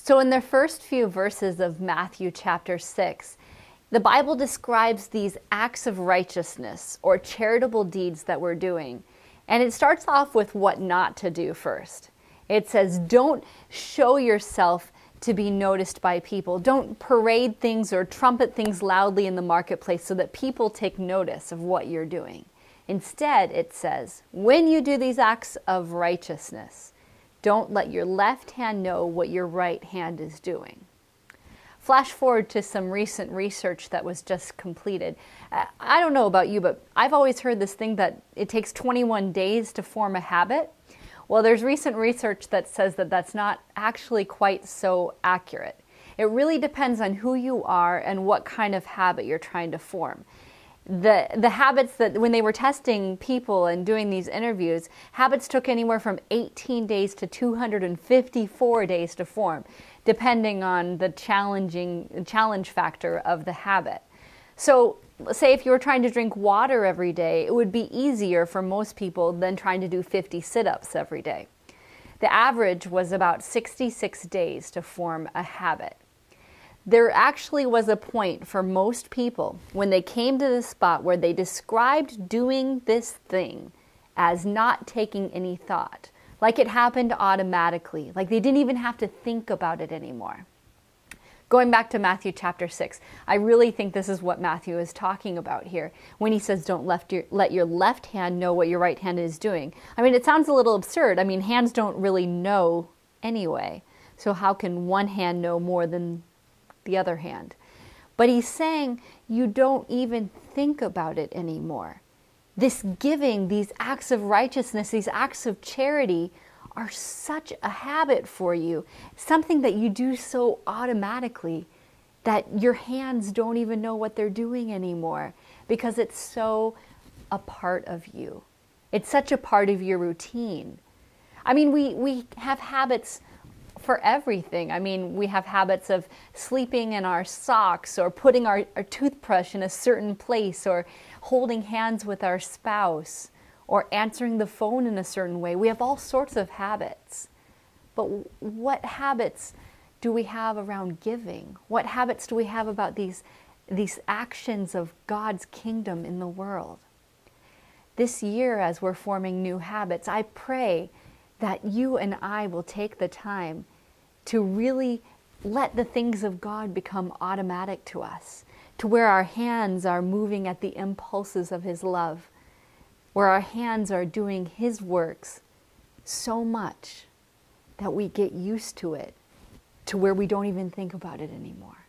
So in the first few verses of Matthew chapter 6, the Bible describes these acts of righteousness or charitable deeds that we're doing. And it starts off with what not to do first. It says, don't show yourself to be noticed by people. Don't parade things or trumpet things loudly in the marketplace so that people take notice of what you're doing. Instead, it says, when you do these acts of righteousness, don't let your left hand know what your right hand is doing. Flash forward to some recent research that was just completed. I don't know about you, but I've always heard this thing that it takes 21 days to form a habit. Well, there's recent research that says that that's not actually quite so accurate. It really depends on who you are and what kind of habit you're trying to form. The habits that, when they were testing people and doing these interviews, habits took anywhere from 18 days to 254 days to form, depending on the challenge factor of the habit. So say if you were trying to drink water every day, it would be easier for most people than trying to do 50 sit-ups every day. The average was about 66 days to form a habit. There actually was a point for most people when they came to this spot where they described doing this thing as not taking any thought, like it happened automatically, like they didn't even have to think about it anymore. Going back to Matthew chapter 6, I really think this is what Matthew is talking about here when he says don't let your left hand know what your right hand is doing. I mean, it sounds a little absurd. I mean, hands don't really know anyway. So how can one hand know more than the other hand? But he's saying you don't even think about it anymore. This giving, these acts of righteousness, these acts of charity are such a habit for you, something that you do so automatically that your hands don't even know what they're doing anymore because it's so a part of you. It's such a part of your routine. I mean, we have habits for everything. I mean, we have habits of sleeping in our socks or putting our toothbrush in a certain place or holding hands with our spouse or answering the phone in a certain way. We have all sorts of habits. But what habits do we have around giving? What habits do we have about these actions of God's kingdom in the world? This year, as we're forming new habits, I pray that you and I will take the time to really let the things of God become automatic to us, to where our hands are moving at the impulses of His love, where our hands are doing His works so much that we get used to it, to where we don't even think about it anymore.